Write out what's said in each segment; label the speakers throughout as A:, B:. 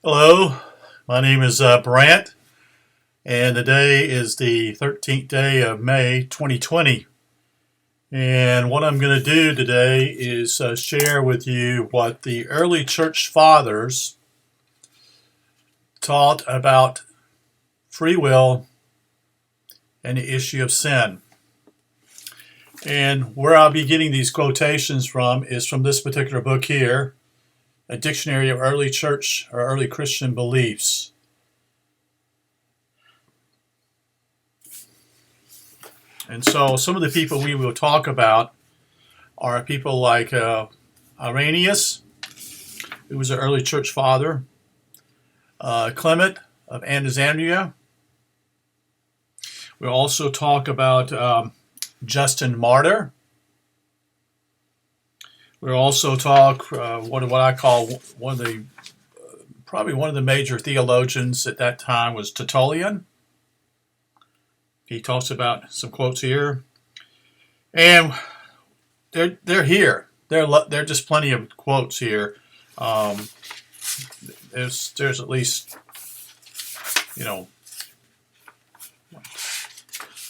A: Hello, my name is Brant, and today is the 13th day of May 2020. And what I'm going to do today is share with you what the early church fathers taught about free will and the issue of sin. And where I'll be getting these quotations from is from this particular book here, A Dictionary of Early Church or Early Christian Beliefs. And so some of the people we will talk about are people like Irenaeus, who was an early church father, Clement of Alexandria. We'll also talk about Justin Martyr. We'll also talk what I call probably one of the major theologians at that time was Tertullian. He talks about some quotes here, and they're here. They're just plenty of quotes here. There's at least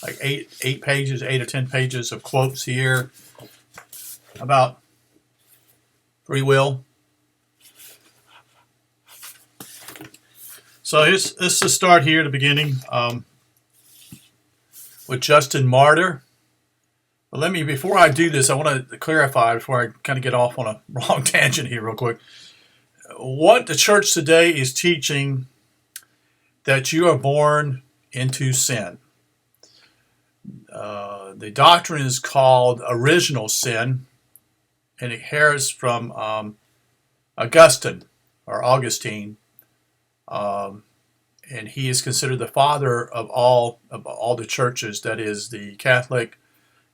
A: like eight pages, 8 or 10 pages of quotes here about free will. So let's just start here at the beginning. With Justin Martyr. But before I do this, I want to clarify before I kind of get off on a wrong tangent here real quick. What the church today is teaching that you are born into sin. The doctrine is called original sin, and it inherits from Augustine. And he is considered the father of all the churches, that is the Catholic,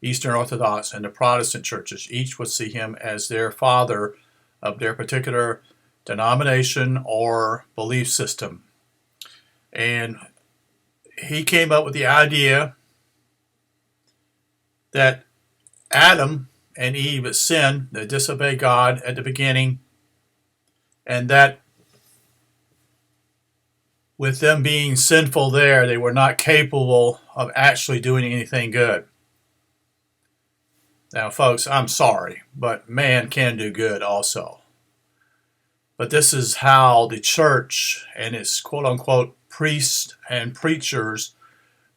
A: Eastern Orthodox, and the Protestant churches. Each would see him as their father of their particular denomination or belief system. And he came up with the idea that Adam and Eve sinned, they disobeyed God at the beginning, and that with them being sinful there, they were not capable of actually doing anything good. Now, folks, I'm sorry, but man can do good also. But this is how the church and its quote-unquote priests and preachers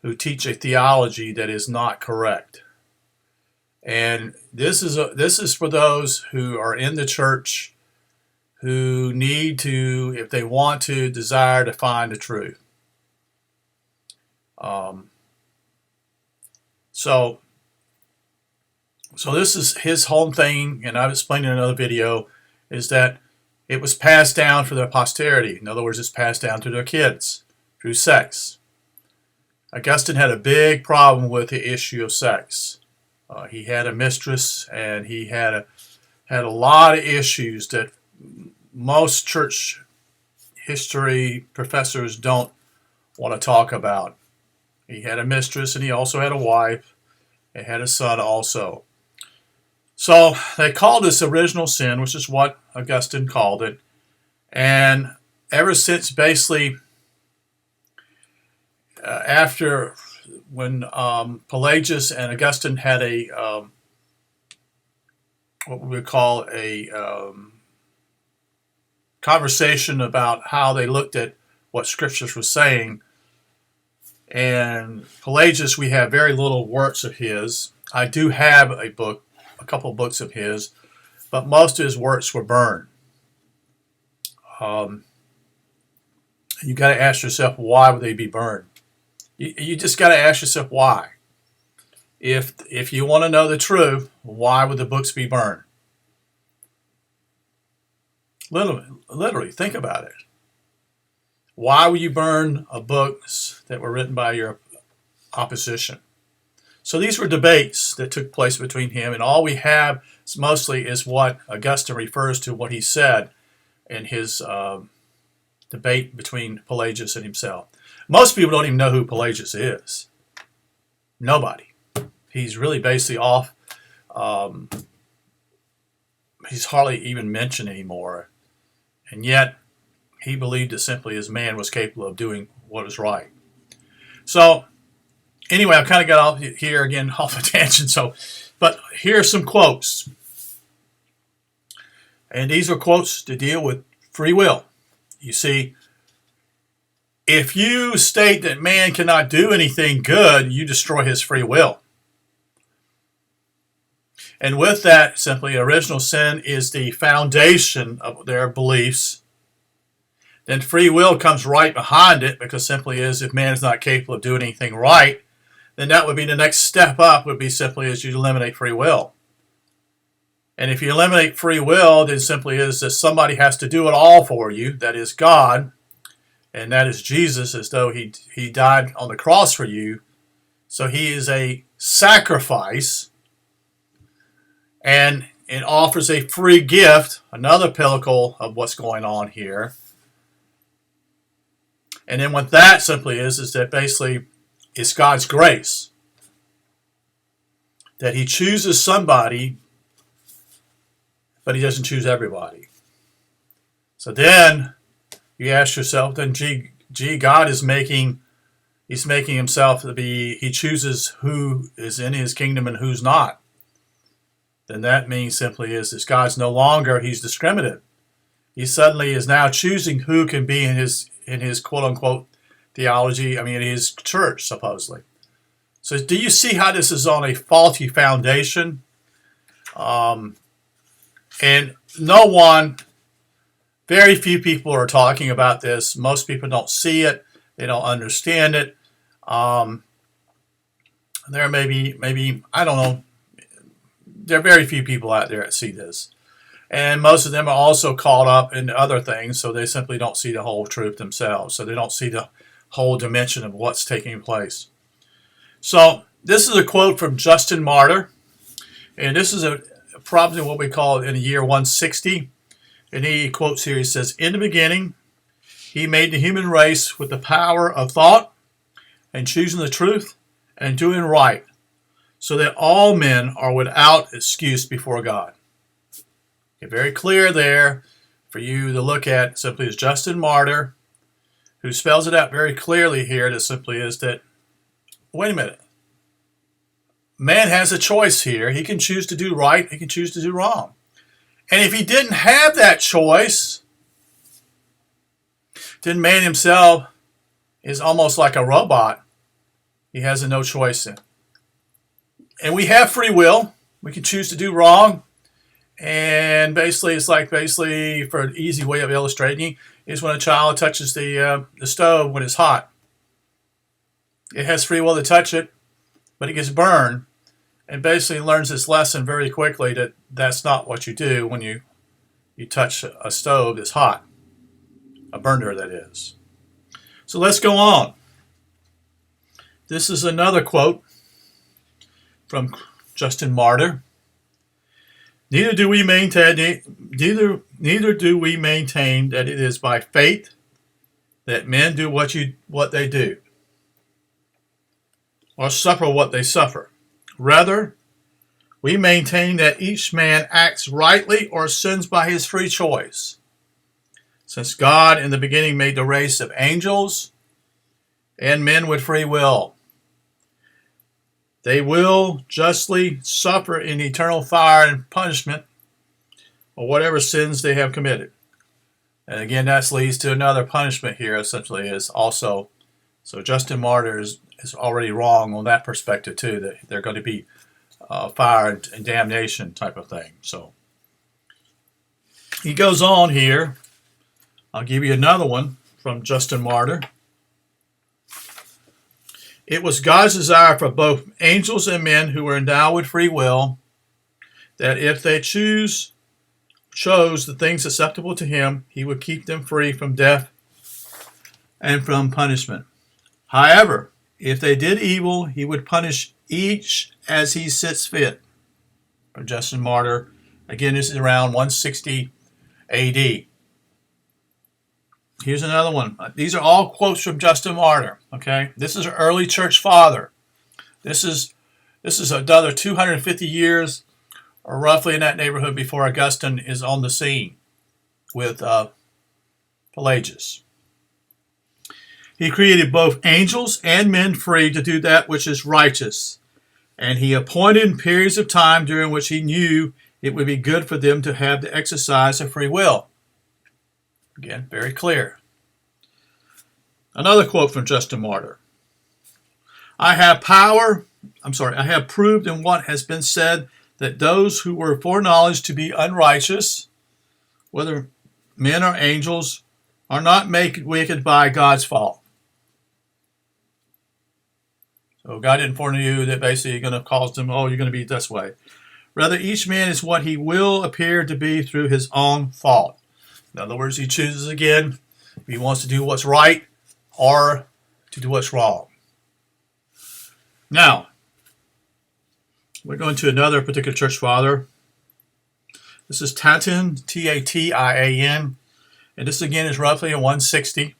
A: who teach a theology that is not correct. And this is for those who are in the church who need to, if they want to, desire to find the truth. So this is his whole thing, and I've explained in another video, is that it was passed down for their posterity. In other words, it's passed down to their kids through sex. Augustine had a big problem with the issue of sex. He had a mistress, and he had a lot of issues that most church history professors don't want to talk about. He had a mistress, and he also had a wife, and had a son also. So they called this original sin, which is what Augustine called it. And ever since basically after when Pelagius and Augustine had what we would call a conversation about how they looked at what scriptures were saying. And Pelagius, we have very little works of his. I do have a couple of books of his, but most of his works were burned. You got to ask yourself, why would they be burned? You just got to ask yourself why. If you want to know the truth, why would the books be burned? Literally, think about it. Why would you burn books that were written by your opposition? So these were debates that took place between him, and all we have mostly is what Augustine refers to, what he said in his debate between Pelagius and himself. Most people don't even know who Pelagius is. Nobody. He's really basically off. He's hardly even mentioned anymore. And yet, he believed that simply as man was capable of doing what was right. So anyway, I kind of got off here again off a tangent. But here are some quotes. And these are quotes to deal with free will. You see, if you state that man cannot do anything good, you destroy his free will. And with that, simply original sin is the foundation of their beliefs. Then free will comes right behind it, because simply is if man is not capable of doing anything right, then that would be the next step up, would be simply as you eliminate free will. And if you eliminate free will, then simply is that somebody has to do it all for you. That is God, and that is Jesus, as though he died on the cross for you. So he is a sacrifice, and it offers a free gift, another pinnacle of what's going on here. And then what that simply is that basically it's God's grace. That he chooses somebody, but he doesn't choose everybody. So then you ask yourself, then gee, God is making himself to be, he chooses who is in his kingdom and who's not. Then that means simply is that God's no longer, he's discriminative. He suddenly is now choosing who can be in his quote unquote theology, in his church, supposedly. So do you see how this is on a faulty foundation? And very few people are talking about this. Most people don't see it. They don't understand it. There may be, I don't know, there are very few people out there that see this. And most of them are also caught up in other things, so they simply don't see the whole truth themselves. So they don't see the whole dimension of what's taking place. So this is a quote from Justin Martyr. And this is probably what we call it in the year 160. And he quotes here, he says, "In the beginning, he made the human race with the power of thought and choosing the truth and doing right, so that all men are without excuse before God." Okay, very clear there for you to look at. Simply is Justin Martyr, who spells it out very clearly here. That simply is that, wait a minute, man has a choice here. He can choose to do right, he can choose to do wrong. And if he didn't have that choice, then man himself is almost like a robot. He has no choice in. And we have free will. We can choose to do wrong. And basically, it's like for an easy way of illustrating is when a child touches the stove when it's hot. It has free will to touch it, but it gets burned. And basically learns this lesson very quickly that that's not what you do when you touch a stove that's hot. A burner, that is. So let's go on. This is another quote from Justin Martyr. Neither do we maintain that it is by faith that men do what they do, or suffer what they suffer. Rather, we maintain that each man acts rightly or sins by his free choice. Since God in the beginning made the race of angels and men with free will, they will justly suffer in eternal fire and punishment or whatever sins they have committed. And again, that leads to another punishment here, essentially, is also, so Justin Martyr is already wrong on that perspective too, that they're going to be fire and damnation type of thing. So he goes on here. I'll give you another one from Justin Martyr. "It was God's desire for both angels and men who were endowed with free will, that if they chose the things acceptable to him, he would keep them free from death and from punishment. However, if they did evil, he would punish each as he sees fit." From Justin Martyr. Again, this is around 160 AD. Here's another one. These are all quotes from Justin Martyr. Okay, this is an early church father. This is another 250 years, or roughly in that neighborhood, before Augustine is on the scene with Pelagius. He created both angels and men free to do that which is righteous, and he appointed periods of time during which he knew it would be good for them to have the exercise of free will. Again, very clear. Another quote from Justin Martyr. I have proved in what has been said that those who were foreknowledged to be unrighteous, whether men or angels, are not made wicked by God's fault. So God didn't foreknew that basically you're going to cause them, you're going to be this way. Rather, each man is what he will appear to be through his own fault. In other words, he chooses again if he wants to do what's right or to do what's wrong. Now, we're going to another particular church father. This is Tatin, T-A-T-I-A-N, and this again is roughly a 160.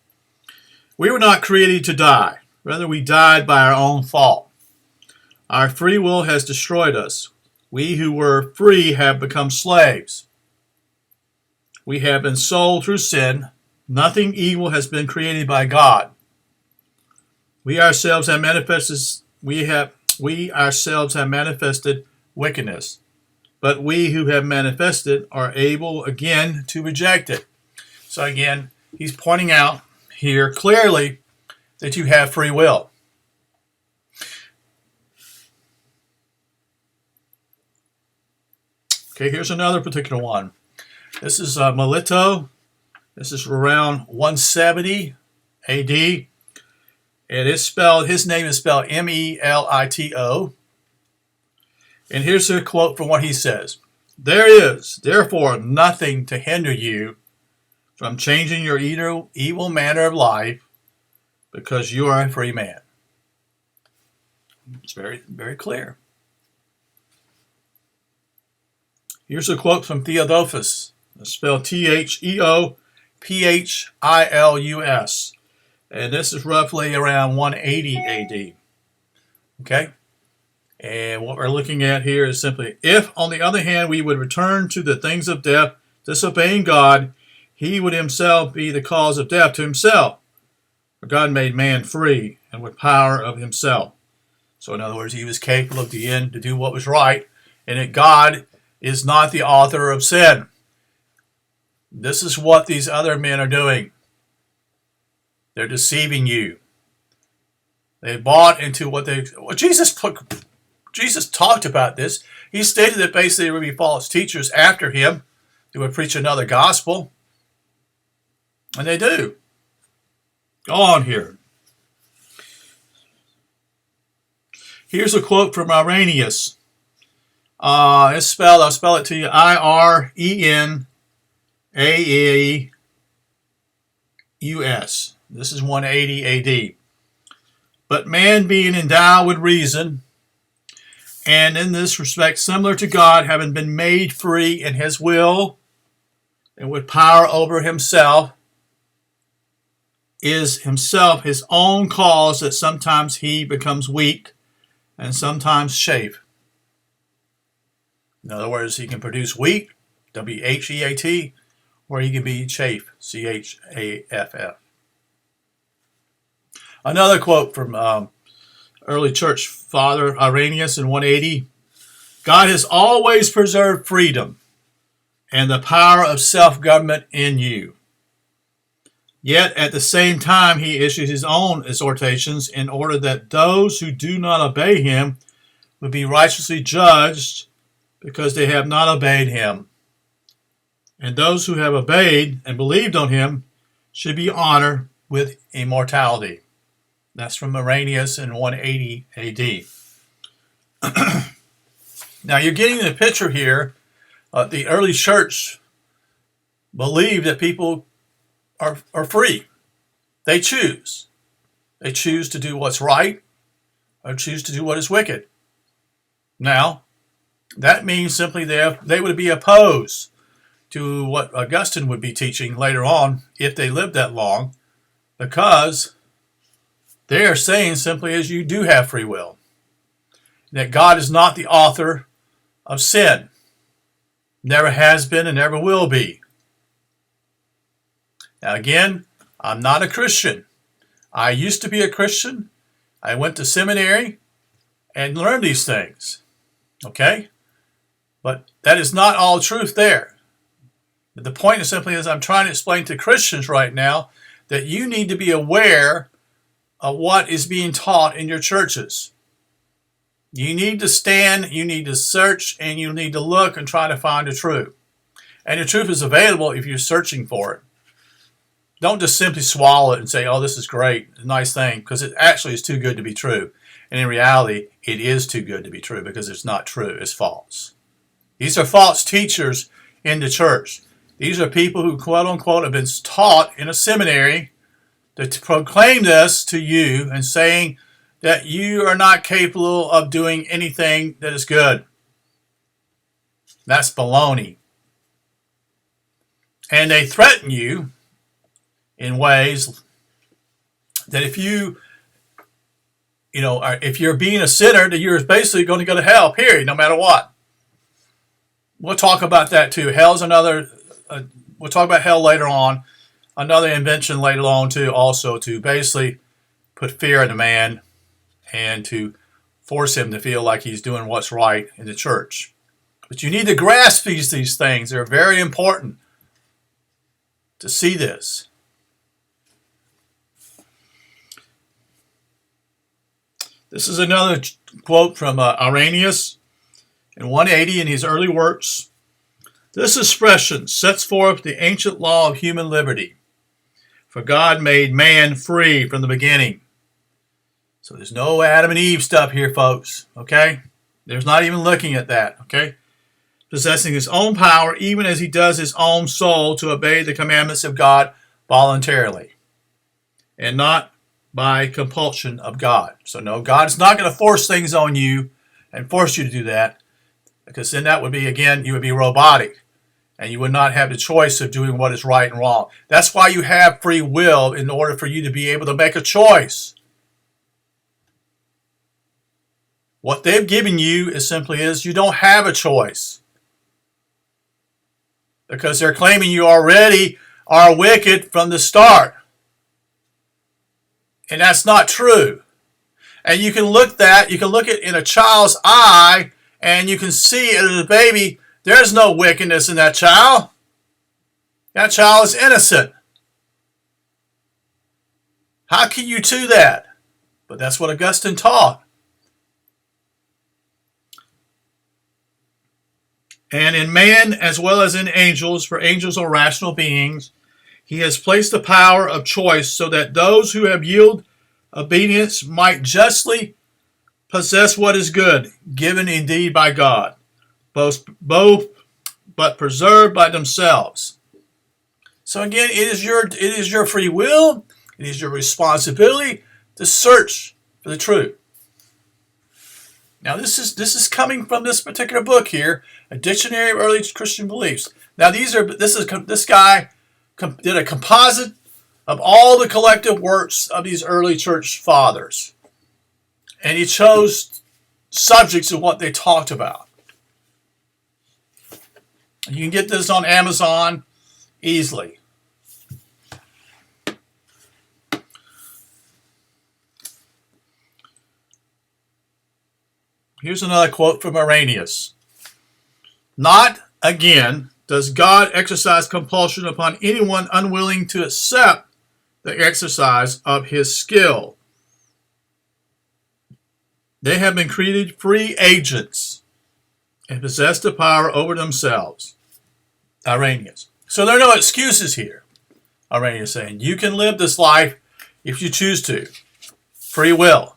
A: We were not created to die. Rather, we died by our own fault. Our free will has destroyed us. We who were free have become slaves. We have been sold through sin. Nothing evil has been created by God. We ourselves have manifested wickedness, but we who have manifested are able again to reject it. So again, he's pointing out here clearly that you have free will. Okay, here's another particular one. This is Melito. This is around 170 AD. And his name is spelled M-E-L-I-T-O. And here's a quote from what he says. There is, therefore, nothing to hinder you from changing your evil manner of life, because you are a free man. It's very, very clear. Here's a quote from Theodophus. It's spelled Theophilus. And this is roughly around 180 AD. Okay? And what we're looking at here is simply, if, on the other hand, we would return to the things of death, disobeying God, he would himself be the cause of death to himself. For God made man free and with power of himself. So in other words, he was capable of the end to do what was right, and that God is not the author of sin. This is what these other men are doing. They're deceiving you. They bought into what Jesus talked about this. He stated that basically there would be false teachers after him who would preach another gospel. And they do. Go on here. Here's a quote from Irenaeus. I'll spell it to you, Irenaeus. This is 180 AD. But man being endowed with reason, and in this respect similar to God, having been made free in his will and with power over himself, is himself his own cause that sometimes he becomes weak and sometimes chafe. In other words, he can produce wheat, W-H-E-A-T, or he can be chafe, C-H-A-F-F. Another quote from early church father Irenaeus in 180. God has always preserved freedom and the power of self-government in you. Yet at the same time he issues his own exhortations in order that those who do not obey him would be righteously judged because they have not obeyed him. And those who have obeyed and believed on him should be honored with immortality. That's from Irenaeus in 180 AD. Now you're getting the picture here. The early church believed that people are free. They choose. They choose to do what's right or choose to do what is wicked. Now, that means simply they would be opposed to what Augustine would be teaching later on if they lived that long, because they are saying simply as you do have free will, that God is not the author of sin, never has been and never will be. Now again, I'm not a Christian. I used to be a Christian. I went to seminary and learned these things. Okay? But that is not all truth there. The point is simply is I'm trying to explain to Christians right now that you need to be aware of what is being taught in your churches. You need to stand, you need to search, and you need to look and try to find the truth. And the truth is available if you're searching for it. Don't just simply swallow it and say, oh, this is great, a nice thing, because it actually is too good to be true. And in reality, it is too good to be true because it's not true, it's false. These are false teachers in the church. These are people who, quote unquote, have been taught in a seminary to proclaim this to you and saying that you are not capable of doing anything that is good. That's baloney. And they threaten you in ways that if you're being a sinner, that you're basically going to go to hell, period, no matter what. We'll talk about that too. Hell's another, we'll talk about hell later on. Another invention later on too, also to basically put fear in a man and to force him to feel like he's doing what's right in the church. But you need to grasp these things. They're very important to see this. This is another quote from Irenaeus in 180 in his early works. This expression sets forth the ancient law of human liberty. For God made man free from the beginning. So there's no Adam and Eve stuff here, folks. Okay? There's not even looking at that. Okay? Possessing his own power, even as he does his own soul, to obey the commandments of God voluntarily. And not by compulsion of God. So no, God's not going to force things on you and force you to do that. Because then that would be, again, you would be robotic. And you would not have the choice of doing what is right and wrong. That's why you have free will, in order for you to be able to make a choice. What they've given you is simply you don't have a choice. Because they're claiming you already are wicked from the start. And that's not true. And you can look at in a child's eye, and you can see it as a baby. There's no wickedness in that child. That child is innocent. How can you do that? But that's what Augustine taught. And in man as well as in angels, for angels are rational beings, he has placed the power of choice so that those who have yielded obedience might justly possess what is good, given indeed by God. Both but preserved by themselves. So again, it is your free will, it is your responsibility to search for the truth. Now this is coming from this particular book here, A Dictionary of Early Christian Beliefs. Now this guy did a composite of all the collective works of these early church fathers. And he chose subjects of what they talked about. You can get this on Amazon easily. Here's another quote from Irenaeus. Not, again, does God exercise compulsion upon anyone unwilling to accept the exercise of his skill. They have been created free agents and possess the power over themselves. Irenaeus. So there are no excuses here. Irenaeus saying, you can live this life if you choose to. Free will.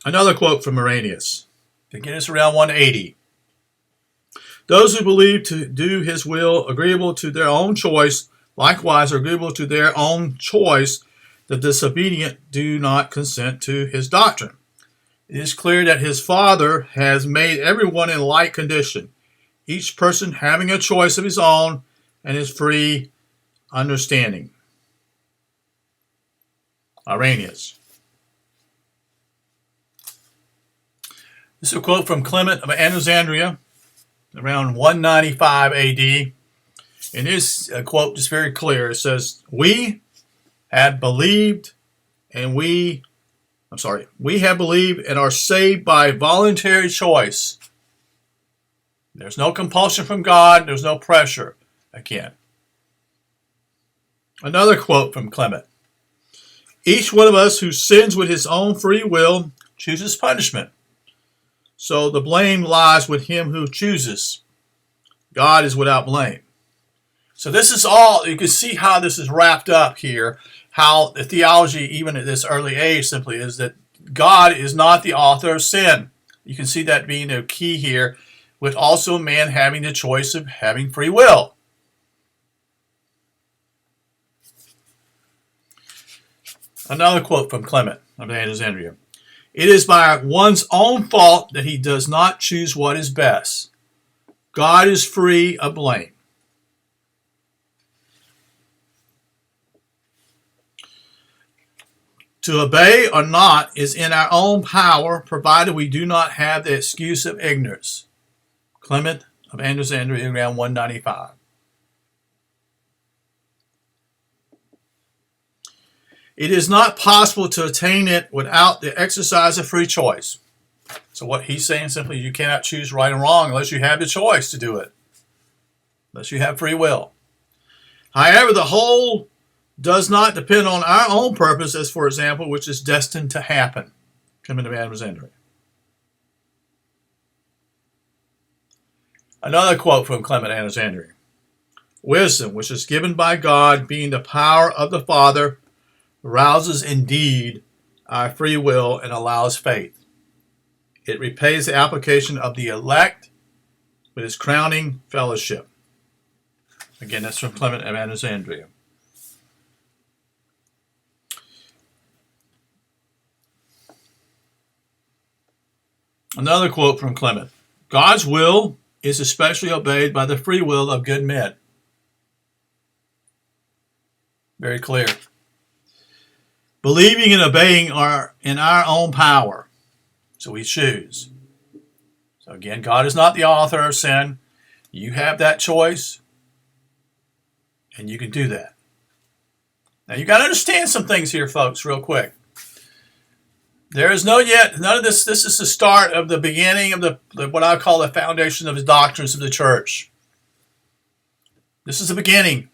A: Another quote from Irenaeus. Again, it's around 180. Those who believe to do his will agreeable to their own choice, likewise are agreeable to their own choice. The disobedient do not consent to his doctrine. It is clear that his Father has made everyone in like condition, each person having a choice of his own and his free understanding. Irenaeus. This is a quote from Clement of Alexandria, around 195 AD. In his quote, is very clear. It says, we have believed we have believed and are saved by voluntary choice. There's no compulsion from God. There's no pressure. Again. Another quote from Clement. Each one of us who sins with his own free will chooses punishment. So the blame lies with him who chooses. God is without blame. So this is all, you can see how this is wrapped up here, how the theology, even at this early age, simply is that God is not the author of sin. You can see that being a key here, with also man having the choice of having free will. Another quote from Clement of Alexandria. It is by one's own fault that he does not choose what is best. God is free of blame. To obey or not is in our own power, provided we do not have the excuse of ignorance. Clement of Alexandria, around 195. It is not possible to attain it without the exercise of free choice. So what he's saying simply, you cannot choose right and wrong unless you have the choice to do it. Unless you have free will. However, the whole does not depend on our own purpose, as for example, which is destined to happen. Clement of Alexandria. Another quote from Clement of Alexandria. Wisdom, which is given by God, being the power of the Father, rouses indeed our free will and allows faith. It repays the application of the elect with its crowning fellowship. Again, that's from Clement of Alexandria. Another quote from Clement. God's will is especially obeyed by the free will of good men. Very clear. Believing and obeying are in our own power. So we choose. So again, God is not the author of sin. You have that choice. And you can do that. Now you got to understand some things here, folks, real quick. There is none of this. This is the start of the beginning of the what I call the foundation of the doctrines of the church. This is the beginning.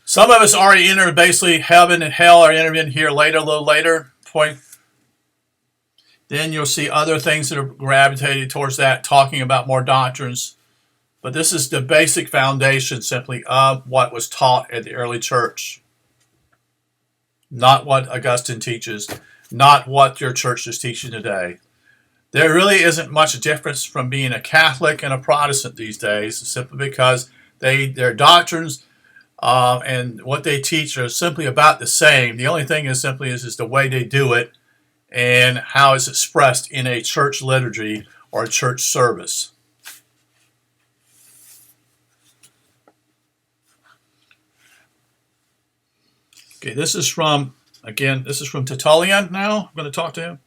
A: Some of us already entered basically heaven and hell are entered in here later, a little later point. Then you'll see other things that are gravitated towards that, talking about more doctrines. But this is the basic foundation simply of what was taught at the early church. Not what Augustine teaches, not what your church is teaching today. There really isn't much difference from being a Catholic and a Protestant these days, simply because their doctrines and what they teach are simply about the same. The only thing is simply is the way they do it and how it's expressed in a church liturgy or a church service. Okay, this is from Tertullian now. I'm going to talk to him.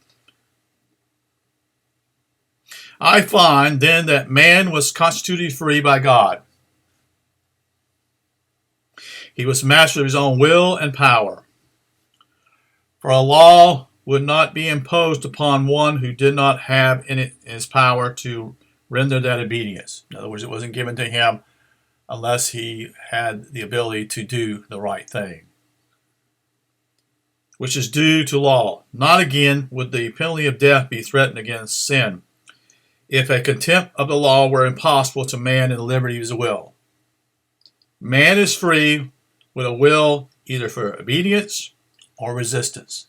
A: I find then that man was constituted free by God. He was master of his own will and power. For a law would not be imposed upon one who did not have in his power to render that obedience. In other words, it wasn't given to him unless he had the ability to do the right thing, which is due to law. Not again would the penalty of death be threatened against sin, if a contempt of the law were impossible to man in the liberty of his will. Man is free with a will either for obedience or resistance.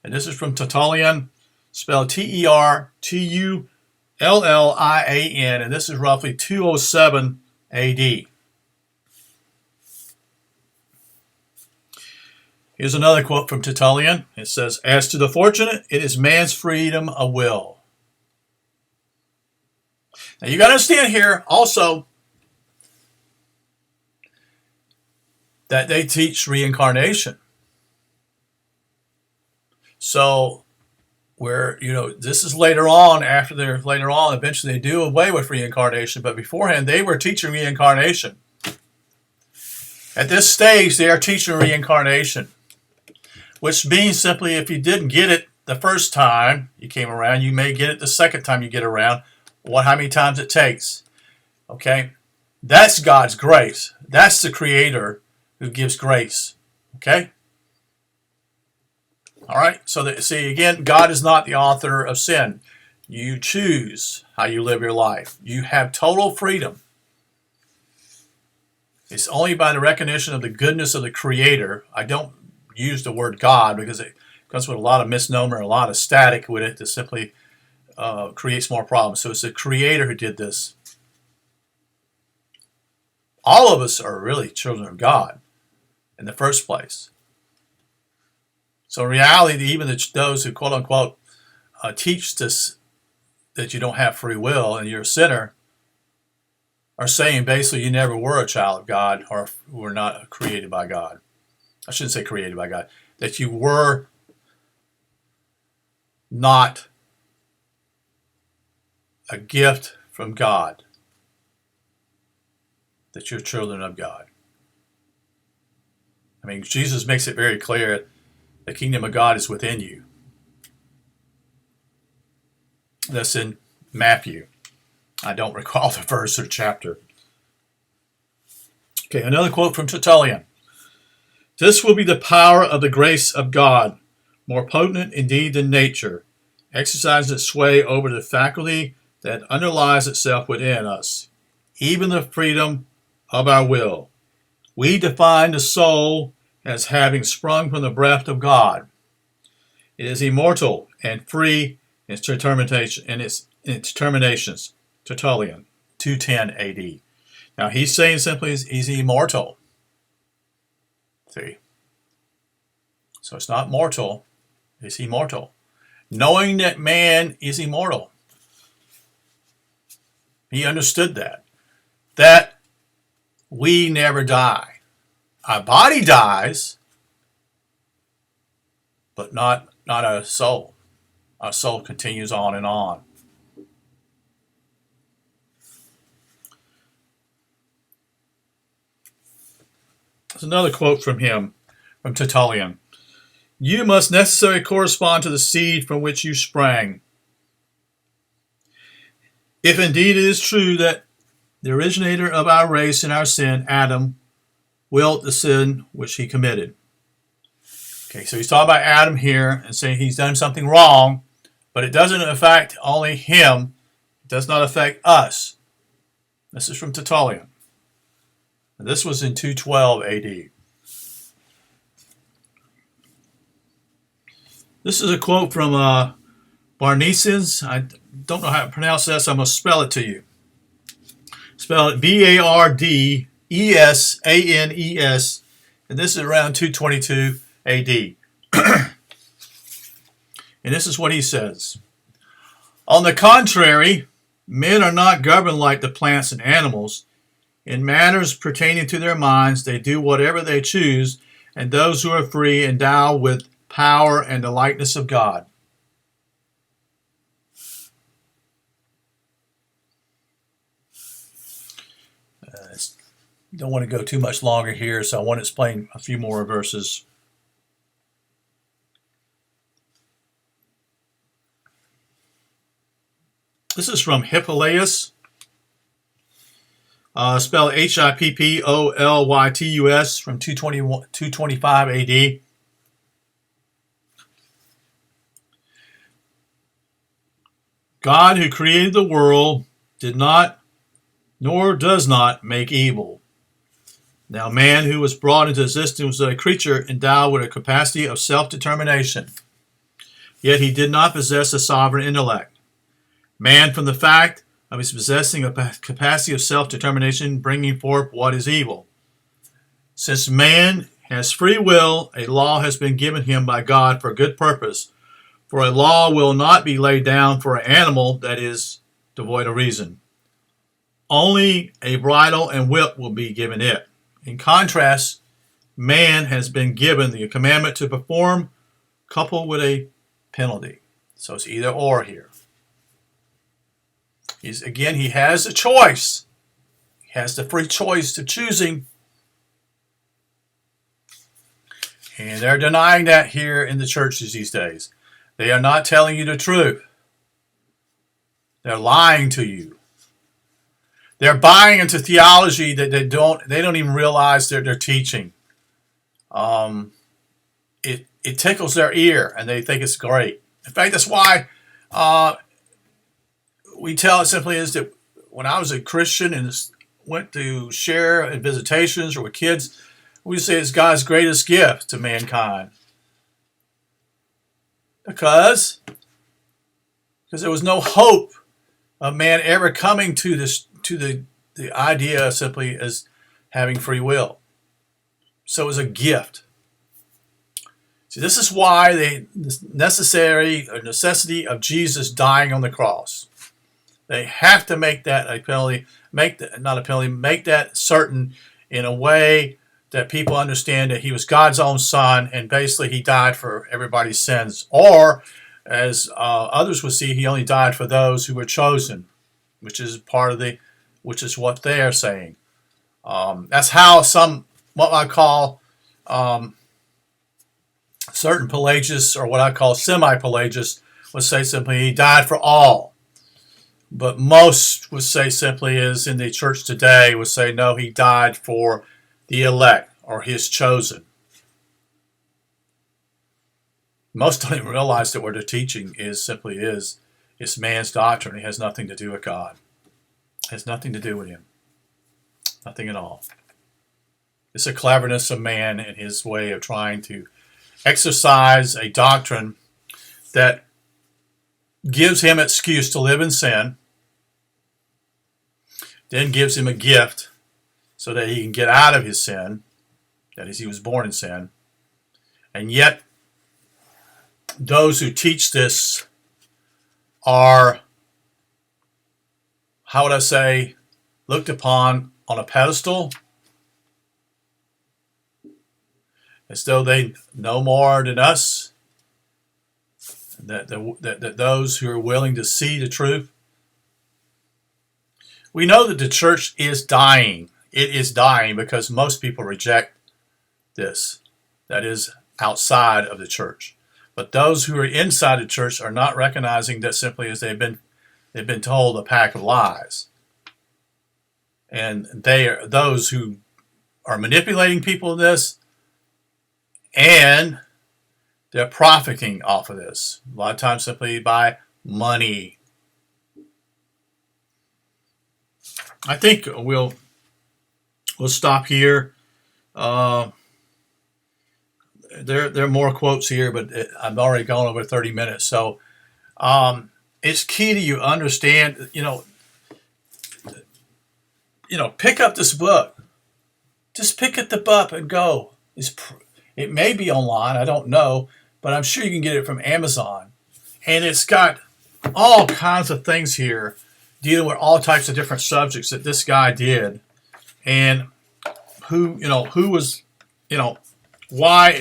A: And this is from Tertullian, spelled Tertullian, and this is roughly 207 AD. Here's another quote from Tertullian. It says, as to the fortunate, it is man's freedom of will. Now you got to understand here also that they teach reincarnation. So where, this is later on, eventually they do away with reincarnation, but beforehand they were teaching reincarnation. At this stage, they are teaching reincarnation, which means simply if you didn't get it the first time you came around, you may get it the second time you get around, how many times it takes. Okay? That's God's grace. That's the Creator who gives grace. Okay? All right? So, see, again, God is not the author of sin. You choose how you live your life. You have total freedom. It's only by the recognition of the goodness of the Creator. I don't use the word God because it comes with a lot of misnomer, a lot of static with it that simply creates more problems. So it's the Creator who did this. All of us are really children of God in the first place. So in reality, even those who quote unquote teach this, that you don't have free will and you're a sinner, are saying basically you never were a child of God or were not created by God. I shouldn't say created by God. That you were not a gift from God. That you're children of God. I mean, Jesus makes it very clear the kingdom of God is within you. That's in Matthew. I don't recall the verse or chapter. Okay, another quote from Tertullian. This will be the power of the grace of God, more potent indeed than nature, exercises its sway over the faculty that underlies itself within us, even the freedom of our will. We define the soul as having sprung from the breath of God. It is immortal and free in its determinations. Tertullian, 210 AD. Now he's saying simply he's immortal. See? So it's not mortal, it's immortal. Knowing that man is immortal. He understood that. That we never die. Our body dies, but not our soul. Our soul continues on and on. There's another quote from him, from Tertullian. You must necessarily correspond to the seed from which you sprang. If indeed it is true that the originator of our race and our sin, Adam, willed the sin which he committed. Okay, so he's talking about Adam here and saying he's done something wrong, but it doesn't affect only him. It does not affect us. This is from Tertullian. And this was in 212 AD. This is a quote from Barnesens. I don't know how to pronounce this. I'm going to spell it to you. Spell it Bardesanes, and this is around 222 AD. And this is what he says. On the contrary, men are not governed like the plants and animals. In matters pertaining to their minds, they do whatever they choose, and those who are free endow with power and the likeness of God. Don't want to go too much longer here, so I want to explain a few more verses. This is from Hippolytus, spelled Hippolytus, from 225 AD. God, who created the world, did not, nor does not, make evil. Now man who was brought into existence was a creature endowed with a capacity of self-determination. Yet he did not possess a sovereign intellect. Man, from the fact of his possessing a capacity of self-determination, bringing forth what is evil. Since man has free will, a law has been given him by God for a good purpose. For a law will not be laid down for an animal that is devoid of reason. Only a bridle and whip will be given it. In contrast, man has been given the commandment to perform, coupled with a penalty. So it's either or here. He has a choice. He has the free choice of choosing. And they're denying that here in the churches these days. They are not telling you the truth. They're lying to you. They're buying into theology that they don't even realize they're teaching. It tickles their ear and they think it's great. In fact, that's why we tell it simply is that when I was a Christian and went to share in visitations or with kids, we say it's God's greatest gift to mankind. Because there was no hope of man ever coming to the idea simply as having free will. So it was a gift. See, this is why the necessity of Jesus dying on the cross. They have to make that a penalty, make that certain in a way that people understand that he was God's own son, and basically he died for everybody's sins. Or, as others would see, he only died for those who were chosen, which is what they are saying. That's how what I call certain Pelagists, or what I call semi-Pelagists, would say simply he died for all. But most would say simply, as in the church today, would say no, he died for the elect or his chosen. Most don't even realize that what they're teaching it's man's doctrine. It has nothing to do with God. It has nothing to do with him. Nothing at all. It's a cleverness of man and his way of trying to exercise a doctrine that gives him an excuse to live in sin, then gives him a gift so that he can get out of his sin, that is, he was born in sin. And yet, those who teach this are, how would I say, looked upon on a pedestal, as though they know more than us, that those who are willing to see the truth. We know that the church is dying. It is dying because most people reject this. That is outside of the church. But those who are inside the church are not recognizing that simply as they've been told a pack of lies. And they are those who are manipulating people in this, and they're profiting off of this. A lot of times simply by money. I think we'll stop here. There are more quotes here, but I've already gone over 30 minutes. So it's key to you understand, pick up this book. Just pick it up and go. It may be online, I don't know, but I'm sure you can get it from Amazon. And it's got all kinds of things here dealing with all types of different subjects that this guy did. And who was, why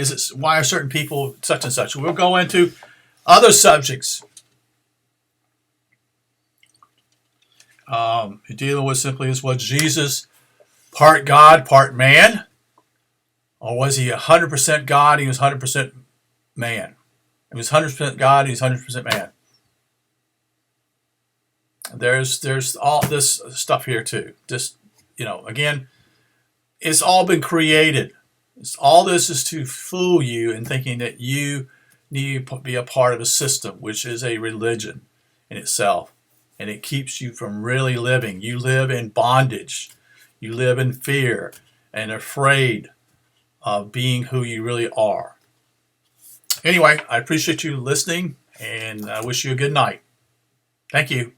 A: are certain people such and such? We'll go into other subjects. Dealing with simply is, was Jesus part God, part man? Or was he 100% God, he was 100% man? He was 100% God, he was 100% man. There's all this stuff here too. Just, again, it's all been created. All this is to fool you in thinking that you need to be a part of a system, which is a religion in itself. And it keeps you from really living. You live in bondage. You live in fear and afraid of being who you really are. Anyway, I appreciate you listening, and I wish you a good night. Thank you.